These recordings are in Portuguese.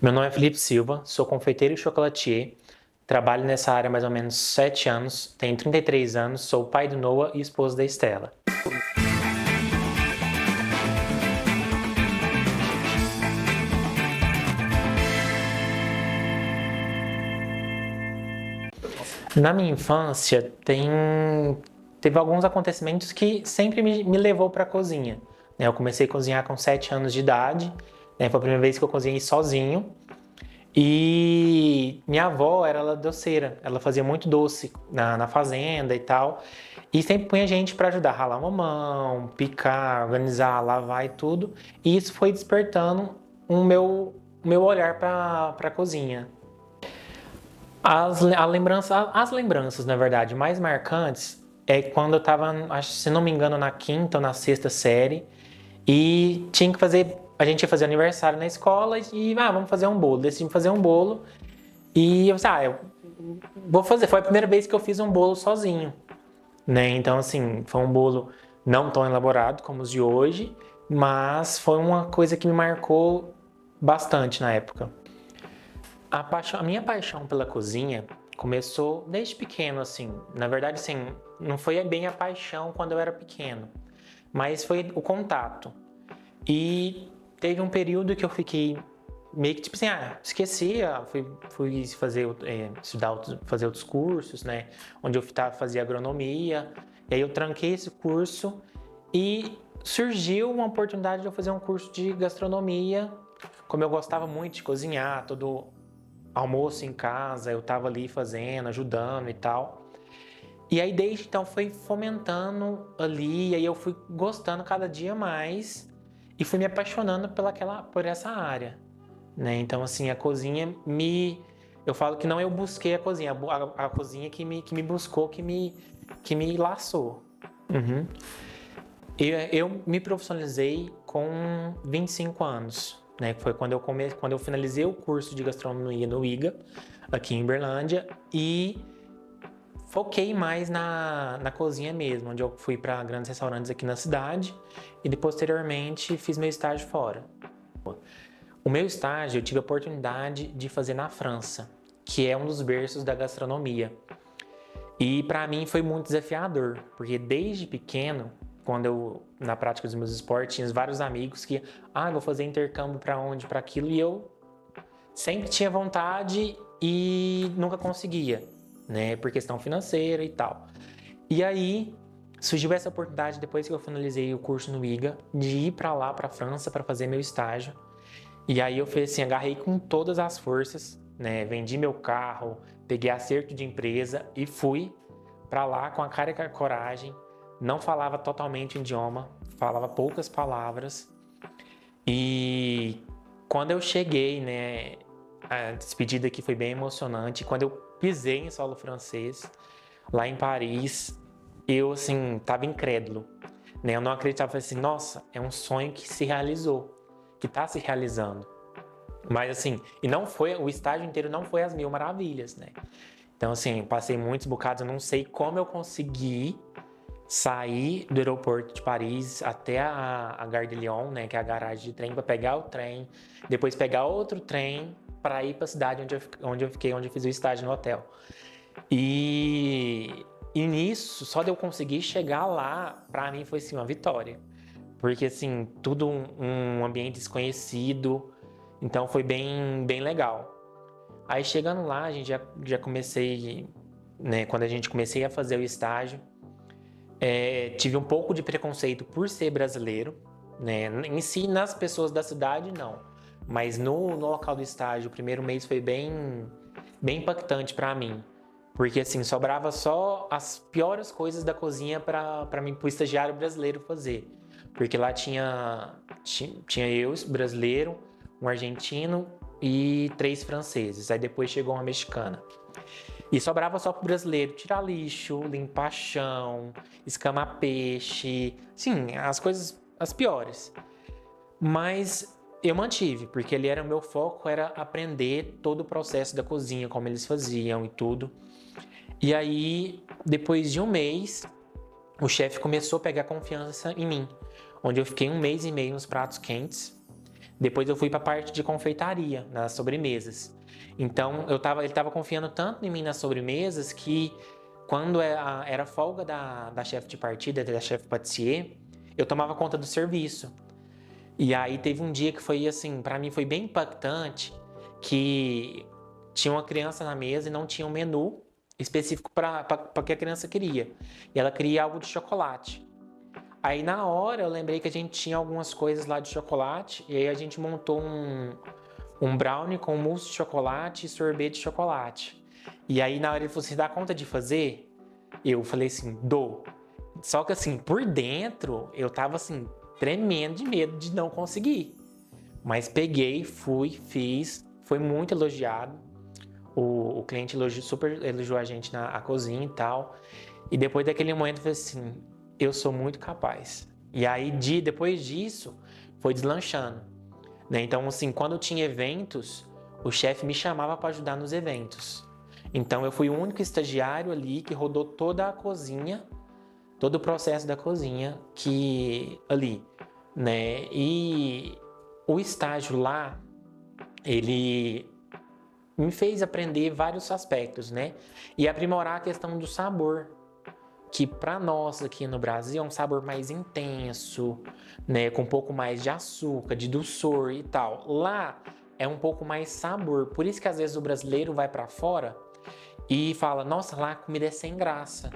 Meu nome é Felipe Silva, sou confeiteiro e chocolatier, trabalho nessa área há mais ou menos 7 anos, tenho 33 anos, sou pai do Noah e esposo da Estela. Na minha infância, teve alguns acontecimentos que sempre me levou para a cozinha. Eu comecei a cozinhar com 7 anos de idade, foi a primeira vez que eu cozinhei sozinho. E minha avó era ela doceira, ela fazia muito doce na fazenda e tal. E sempre punha gente para ajudar, ralar mamão, picar, organizar, lavar e tudo. E isso foi despertando o meu olhar para a cozinha. As lembranças, na verdade, mais marcantes é quando eu estava, se não me engano, na quinta ou na sexta série e tinha que fazer, a gente ia fazer aniversário na escola e vamos fazer um bolo. Decidimos fazer um bolo e eu disse, eu vou fazer. Foi a primeira vez que eu fiz um bolo sozinho, né? Então, assim, foi um bolo não tão elaborado como os de hoje, mas foi uma coisa que me marcou bastante na época. A minha paixão pela cozinha começou desde pequeno, assim. Na verdade, assim, não foi bem a paixão quando eu era pequeno, mas foi o contato. E teve um período que eu fiquei meio que tipo assim, esqueci, fui fazer, estudar, fazer outros cursos, né? Onde eu fazia agronomia, e aí eu tranquei esse curso e surgiu uma oportunidade de eu fazer um curso de gastronomia. Como eu gostava muito de cozinhar, todo almoço em casa, eu tava ali fazendo, ajudando e tal. E aí desde então foi fomentando ali, e aí eu fui gostando cada dia mais e fui me apaixonando por essa área, né? Então assim, a cozinha eu falo que não eu busquei a cozinha, a cozinha que me buscou, que me laçou. Uhum. Eu me profissionalizei com 25 anos, né? Foi quando eu finalizei o curso de gastronomia no IGA, aqui em Uberlândia, e foquei mais na cozinha mesmo, onde eu fui para grandes restaurantes aqui na cidade e posteriormente fiz meu estágio fora. O meu estágio eu tive a oportunidade de fazer na França, que é um dos berços da gastronomia. E para mim foi muito desafiador, porque desde pequeno, quando eu na prática dos meus esportes, tinha vários amigos que, vou fazer intercâmbio para onde, para aquilo, e eu sempre tinha vontade e nunca conseguia, né, por questão financeira e tal. E aí surgiu essa oportunidade depois que eu finalizei o curso no IGA de ir para lá, para a França, para fazer meu estágio. E aí eu fiz assim, agarrei com todas as forças, né? Vendi meu carro, peguei acerto de empresa e fui para lá com a cara e com a coragem. Não falava totalmente o idioma, falava poucas palavras. E quando eu cheguei, né, a despedida aqui foi bem emocionante. Quando eu pisei em solo francês, lá em Paris, eu assim, tava incrédulo, né? Eu não acreditava, falei assim, nossa, é um sonho que se realizou, que tá se realizando. Mas assim, e não foi, o estágio inteiro não foi as mil maravilhas, né? Então assim, passei muitos bocados, eu não sei como eu consegui sair do aeroporto de Paris até a Gare de Lyon, né, que é a garagem de trem, para pegar o trem, depois pegar outro trem para ir para a cidade onde eu fiz o estágio no hotel. E nisso, só de eu conseguir chegar lá, para mim foi assim uma vitória. Porque assim, tudo um ambiente desconhecido, então foi bem, bem legal. Aí chegando lá, a gente já comecei, né, quando a gente comecei a fazer o estágio, tive um pouco de preconceito por ser brasileiro, né? Em si, nas pessoas da cidade, não. Mas no local do estágio, o primeiro mês foi bem, bem impactante para mim. Porque assim, sobrava só as piores coisas da cozinha para mim, para o estagiário brasileiro fazer. Porque lá tinha eu, brasileiro, um argentino e 3 franceses. Aí depois chegou uma mexicana. E sobrava só pro brasileiro tirar lixo, limpar chão, escamar peixe, sim, as coisas as piores. Mas eu mantive, porque ele era o meu foco, era aprender todo o processo da cozinha, como eles faziam e tudo. E aí, depois de um mês, o chefe começou a pegar confiança em mim, onde eu fiquei um mês e meio nos pratos quentes, Depois eu fui para a parte de confeitaria, nas sobremesas. Então ele estava confiando tanto em mim nas sobremesas que quando era folga da chefe de partida, da chefe patissier, eu tomava conta do serviço. E aí teve um dia que foi assim, para mim foi bem impactante, que tinha uma criança na mesa e não tinha um menu específico para que a criança queria. E ela queria algo de chocolate. Aí na hora eu lembrei que a gente tinha algumas coisas lá de chocolate, e aí a gente montou um brownie com mousse de chocolate e sorvete de chocolate. E aí na hora ele falou assim, dá conta de fazer? Eu falei assim, dou. Só que assim, por dentro, eu tava assim, tremendo de medo de não conseguir. Mas peguei, fui, fiz, foi muito elogiado. O cliente super elogiou a gente a cozinha e tal. E depois daquele momento eu falei assim, eu sou muito capaz. E aí depois disso, foi deslanchando, né? Então assim, quando tinha eventos, o chefe me chamava para ajudar nos eventos. Então eu fui o único estagiário ali que rodou toda a cozinha, todo o processo da cozinha que ali, né? E o estágio lá, ele me fez aprender vários aspectos, né? E aprimorar a questão do sabor, que para nós aqui no Brasil é um sabor mais intenso, né, com um pouco mais de açúcar, de dulçor e tal. Lá é um pouco mais sabor. Por isso que às vezes o brasileiro vai para fora e fala: "Nossa, lá a comida é sem graça".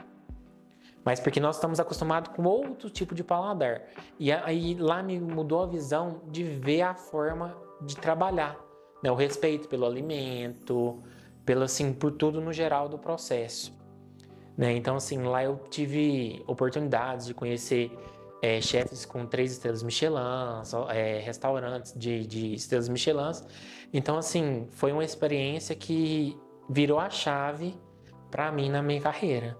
Mas porque nós estamos acostumados com outro tipo de paladar. E aí lá me mudou a visão de ver a forma de trabalhar, né, o respeito pelo alimento, pelo assim, por tudo no geral do processo. Né? Então, assim, lá eu tive oportunidades de conhecer chefes com 3 estrelas Michelin, restaurantes de estrelas Michelin. Então, assim, foi uma experiência que virou a chave para mim na minha carreira.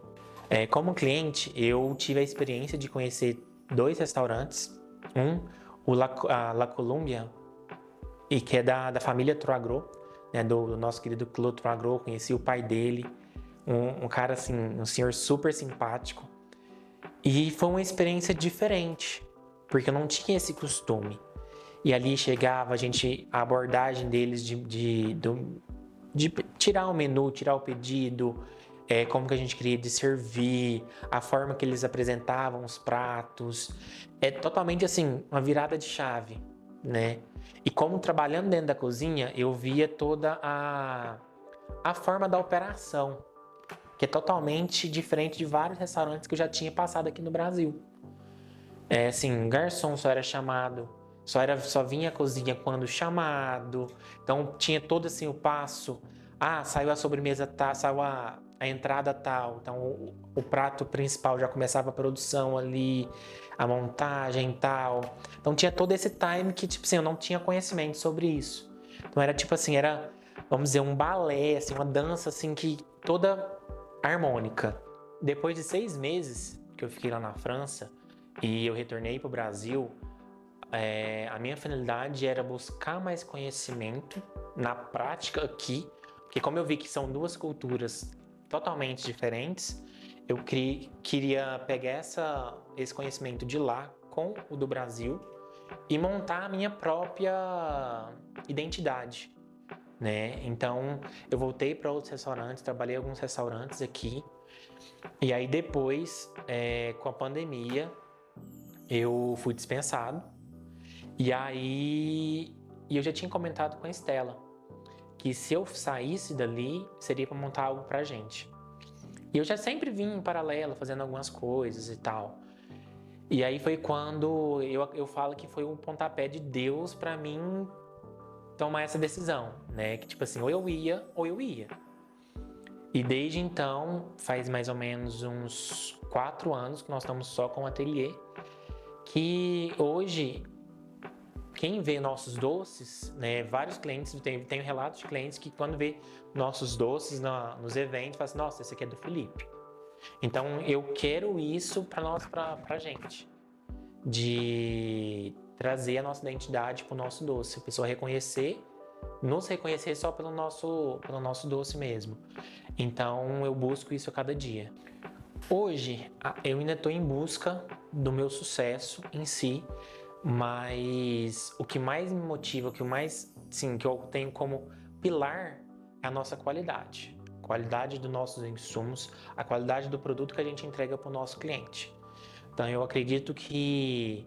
Como cliente, eu tive a experiência de conhecer 2 restaurantes. A La Columbia, e que é da família Troagro, né, do nosso querido Claude Troagro. Conheci o pai dele, um cara assim, um senhor super simpático. E foi uma experiência diferente, porque eu não tinha esse costume. E ali chegava, a abordagem deles de tirar o menu, tirar o pedido, como que a gente queria de servir, a forma que eles apresentavam os pratos. É totalmente assim, uma virada de chave, né? E como trabalhando dentro da cozinha, eu via toda a forma da operação, que é totalmente diferente de vários restaurantes que eu já tinha passado aqui no Brasil. Assim, garçom só era chamado, só vinha à cozinha quando chamado. Então tinha todo assim o passo. Saiu a sobremesa tal, saiu a entrada tal. Então o prato principal já começava a produção ali, a montagem tal. Então tinha todo esse time que, tipo assim, eu não tinha conhecimento sobre isso. Então era tipo assim, vamos dizer, um balé, assim, uma dança assim que toda harmônica. Depois de 6 meses que eu fiquei lá na França e eu retornei para o Brasil, a minha finalidade era buscar mais conhecimento na prática aqui, porque como eu vi que são 2 culturas totalmente diferentes, eu queria pegar esse conhecimento de lá com o do Brasil e montar a minha própria identidade, né? Então eu voltei para outros restaurantes, trabalhei em alguns restaurantes aqui, e aí depois, com a pandemia, eu fui dispensado. E eu já tinha comentado com a Estela que se eu saísse dali, seria para montar algo pra gente. E eu já sempre vim em paralelo, fazendo algumas coisas e tal. E aí foi quando eu falo que foi um pontapé de Deus para mim tomar essa decisão, né? Que tipo assim, ou eu ia, ou eu ia. E desde então, faz mais ou menos uns 4 anos que nós estamos só com o ateliê, que hoje, quem vê nossos doces, né, vários clientes, tem relatos de clientes que quando vê nossos doces nos eventos, falam assim, nossa, esse aqui é do Felipe. Então eu quero isso pra gente, de trazer a nossa identidade pro nosso doce, a pessoa nos reconhecer só pelo nosso doce mesmo. Então eu busco isso a cada dia. Hoje eu ainda estou em busca do meu sucesso em si, Mas o que mais me motiva, o que mais, sim, que eu tenho como pilar é a nossa qualidade. Qualidade dos nossos insumos, a qualidade do produto que a gente entrega para o nosso cliente. Então eu acredito que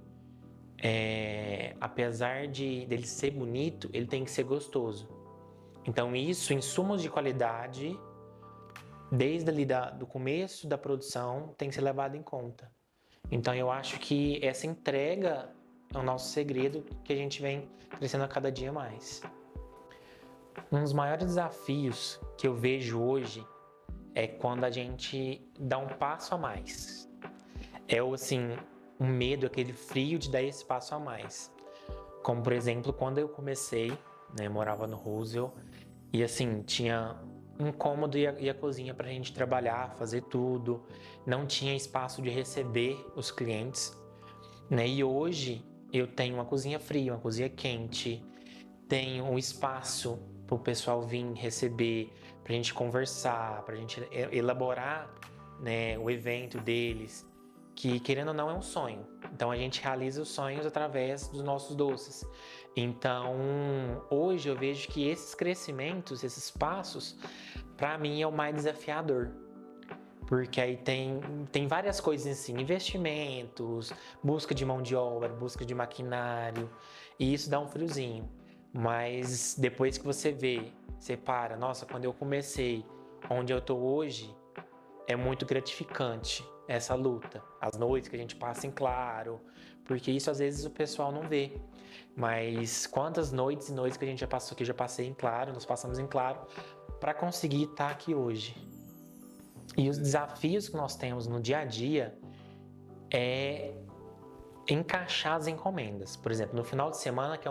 apesar dele ser bonito, ele tem que ser gostoso. Então isso, insumos de qualidade, desde ali do começo da produção, tem que ser levado em conta. Então eu acho que essa entrega é o nosso segredo que a gente vem crescendo a cada dia mais. Um dos maiores desafios que eu vejo hoje é quando a gente dá um passo a mais. É assim, um medo, aquele frio de dar esse passo a mais. Como por exemplo, quando eu comecei, né, morava no Roosevelt e assim, tinha um cômodo e a cozinha para a gente trabalhar, fazer tudo, não tinha espaço de receber os clientes, né? E hoje eu tenho uma cozinha fria, uma cozinha quente, tenho um espaço para o pessoal vir receber, para a gente conversar, para a gente elaborar, né, o evento deles, que querendo ou não é um sonho. Então a gente realiza os sonhos através dos nossos doces. Então hoje eu vejo que esses crescimentos, esses passos, para mim é o mais desafiador. Porque aí tem várias coisas assim, investimentos, busca de mão de obra, busca de maquinário, e isso dá um friozinho. Mas depois que você vê, você para, nossa, quando eu comecei, onde eu tô hoje, é muito gratificante essa luta. As noites que a gente passa em claro, porque isso às vezes o pessoal não vê. Mas quantas noites e noites que a gente já passou, que eu já passei em claro, nós passamos em claro, para conseguir estar aqui hoje. E os desafios que nós temos no dia a dia é encaixar as encomendas. Por exemplo, no final de semana, que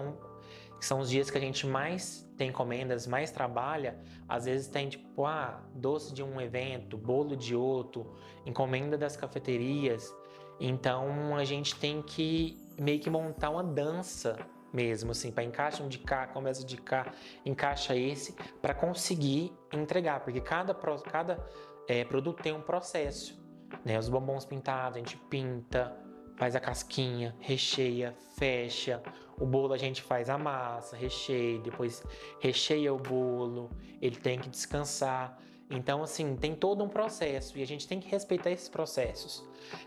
são os dias que a gente mais tem encomendas, mais trabalha, às vezes tem tipo, doce de um evento, bolo de outro, encomenda das cafeterias. Então a gente tem que meio que montar uma dança mesmo, assim, para encaixa um de cá, começa de cá, encaixa esse, para conseguir entregar, porque cada produto tem um processo, né? Os bombons pintados, a gente pinta, faz a casquinha, recheia, fecha. O bolo a gente faz a massa, recheia, depois recheia o bolo, ele tem que descansar. Então, assim, tem todo um processo e a gente tem que respeitar esses processos.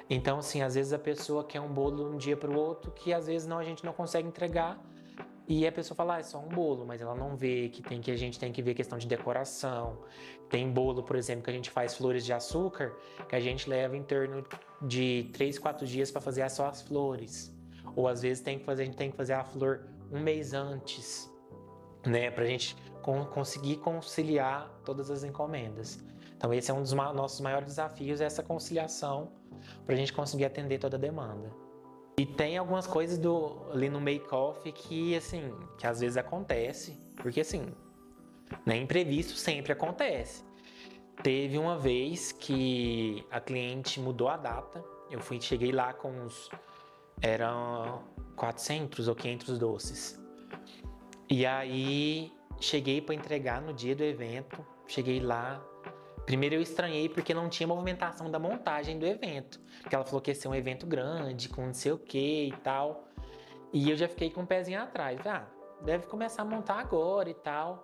Então, assim, às vezes a pessoa quer um bolo de um dia para o outro que às vezes a gente não consegue entregar. E a pessoa fala, é só um bolo, mas ela não vê que a gente tem que ver questão de decoração. Tem bolo, por exemplo, que a gente faz flores de açúcar, que a gente leva em torno de 3, 4 dias para fazer só as flores. Ou às vezes a gente tem que fazer a flor um mês antes, né, para a gente conseguir conciliar todas as encomendas. Então esse é um dos nossos maiores desafios, essa conciliação, para a gente conseguir atender toda a demanda. E tem algumas coisas ali no make-off que, assim, que às vezes acontece, porque assim, né, imprevisto sempre acontece. Teve uma vez que a cliente mudou a data, cheguei lá eram 400 ou 500 doces. E aí, cheguei para entregar no dia do evento, cheguei lá. Primeiro eu estranhei porque não tinha movimentação da montagem do evento. Porque ela falou que ia ser um evento grande, com não sei o que e tal. E eu já fiquei com um pezinho atrás. Deve começar a montar agora e tal.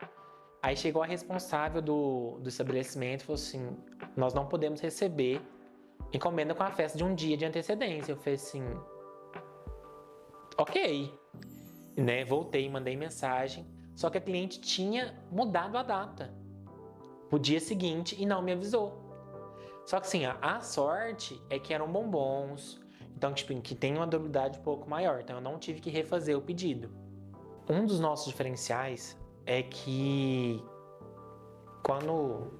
Aí chegou a responsável do estabelecimento e falou assim, nós não podemos receber encomenda com a festa de um dia de antecedência. Eu falei assim, ok. Né? Voltei, mandei mensagem. Só que a cliente tinha mudado a data pro dia seguinte e não me avisou. Só que assim, a sorte é que eram bombons, então tipo, que tem uma durabilidade um pouco maior, então eu não tive que refazer o pedido. Um dos nossos diferenciais é que quando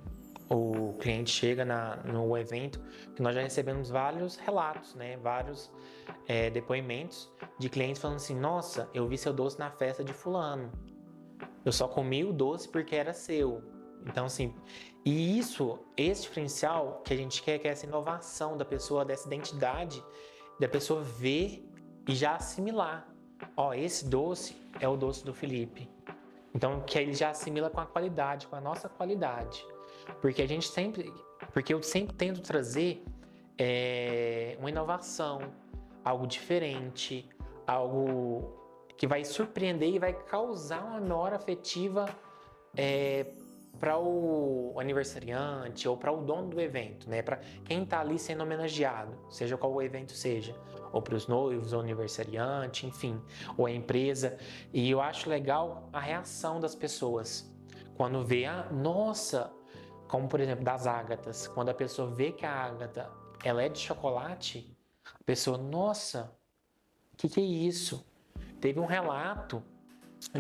o cliente chega no evento, que nós já recebemos vários relatos, né, vários depoimentos de clientes falando assim, nossa, eu vi seu doce na festa de fulano, eu só comi o doce porque era seu. Então, assim, e esse diferencial que a gente quer, que é essa inovação da pessoa, dessa identidade, da pessoa ver e já assimilar. Esse doce é o doce do Felipe. Então, que ele já assimila com a qualidade, com a nossa qualidade. Porque eu sempre tento trazer uma inovação, algo diferente, algo que vai surpreender e vai causar uma memória afetiva para o aniversariante ou para o dono do evento, né? Para quem está ali sendo homenageado, seja qual o evento seja, ou para os noivos, ou aniversariante, enfim, ou a empresa. E eu acho legal a reação das pessoas quando vê, nossa, como por exemplo das ágatas, quando a pessoa vê que a ágata ela é de chocolate, a pessoa, nossa, que é isso? Teve um relato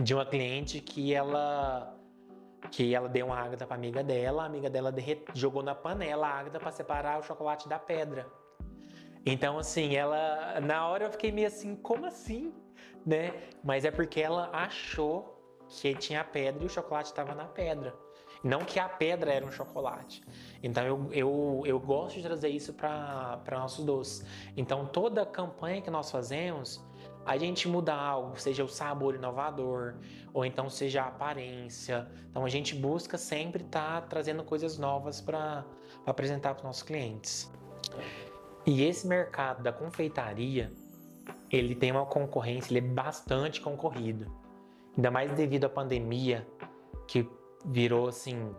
de uma cliente que ela deu uma ágata para a amiga dela jogou na panela a ágata para separar o chocolate da pedra. Então, assim, ela, na hora eu fiquei meio assim, como assim? Né? Mas é porque ela achou que tinha a pedra e o chocolate estava na pedra. Não que a pedra era um chocolate. Então eu gosto de trazer isso para nossos doces. Então toda campanha que nós fazemos, a gente muda algo, seja o sabor inovador, ou então seja a aparência. Então a gente busca sempre estar trazendo coisas novas para apresentar para os nossos clientes. E esse mercado da confeitaria, ele tem uma concorrência, ele é bastante concorrido. Ainda mais devido à pandemia, que virou assim,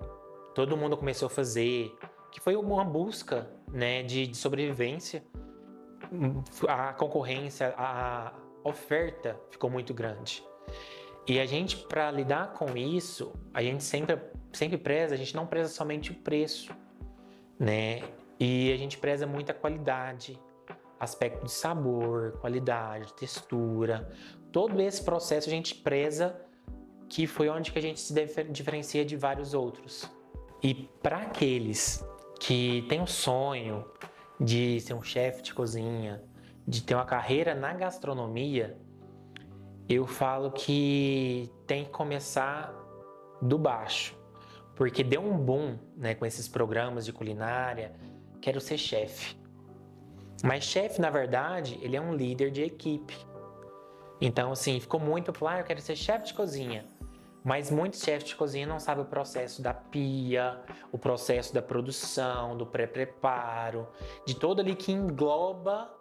todo mundo começou a fazer, que foi uma busca, né, de sobrevivência. A concorrência, a oferta ficou muito grande. E a gente, para lidar com isso, a gente sempre preza, a gente não preza somente o preço, né? E a gente preza muito a qualidade, aspecto de sabor, qualidade, textura. Todo esse processo a gente preza, que foi onde que a gente se diferencia de vários outros. E para aqueles que têm o sonho de ser um chefe de cozinha, de ter uma carreira na gastronomia, eu falo que tem que começar do baixo, porque deu um boom, né, com esses programas de culinária. Quero ser chefe. Mas chefe, na verdade, ele é um líder de equipe. Então, assim, ficou muito popular, eu quero ser chefe de cozinha. Mas muitos chefes de cozinha não sabem o processo da pia, o processo da produção, do pré-preparo, de todo ali que engloba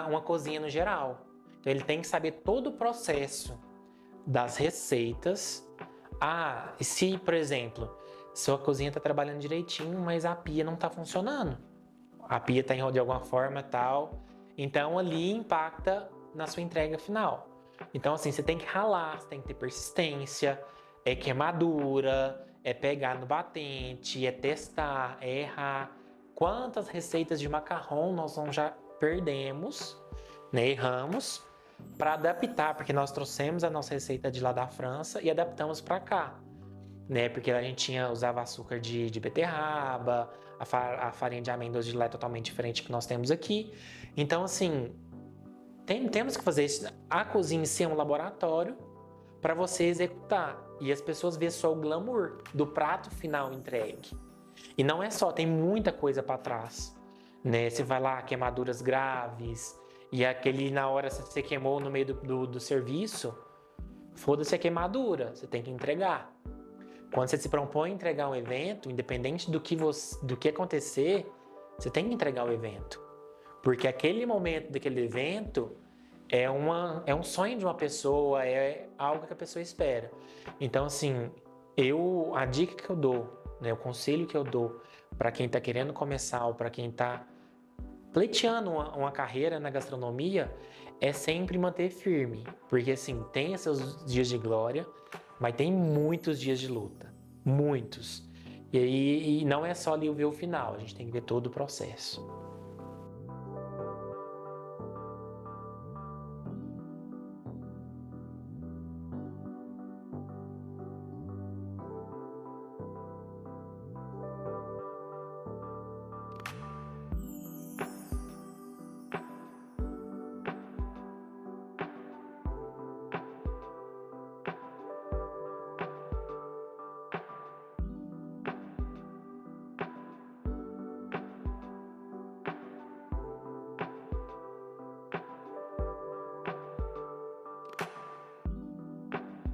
uma cozinha no geral. Então ele tem que saber todo o processo das receitas. Se, por exemplo, sua cozinha está trabalhando direitinho, mas a pia não está funcionando. A pia está de alguma forma tal. Então ali impacta na sua entrega final. Então, assim, você tem que ralar, você tem que ter persistência, é queimadura, é pegar no batente, é testar, é errar. Quantas receitas de macarrão nós já perdemos, né, erramos, para adaptar, porque nós trouxemos a nossa receita de lá da França e adaptamos para cá, né, porque a gente usava açúcar de beterraba, a farinha de amêndoas de lá é totalmente diferente do que nós temos aqui. Então, assim, temos que fazer a cozinha ser um laboratório para você executar. E as pessoas vêem só o glamour do prato final entregue. E não é só, tem muita coisa para trás. Né? Você vai lá, queimaduras graves, e aquele na hora você queimou no meio do serviço, foda-se a queimadura, você tem que entregar. Quando você se propõe a entregar um evento, independente do que acontecer, você tem que entregar o evento. Porque aquele momento daquele evento é um sonho de uma pessoa, é algo que a pessoa espera. Então, assim, a dica que eu dou, né, o conselho que eu dou para quem está querendo começar ou para quem está pleiteando uma carreira na gastronomia é sempre manter firme. Porque, assim, tem seus dias de glória, mas tem muitos dias de luta. Muitos. E não é só ali ver o final, a gente tem que ver todo o processo.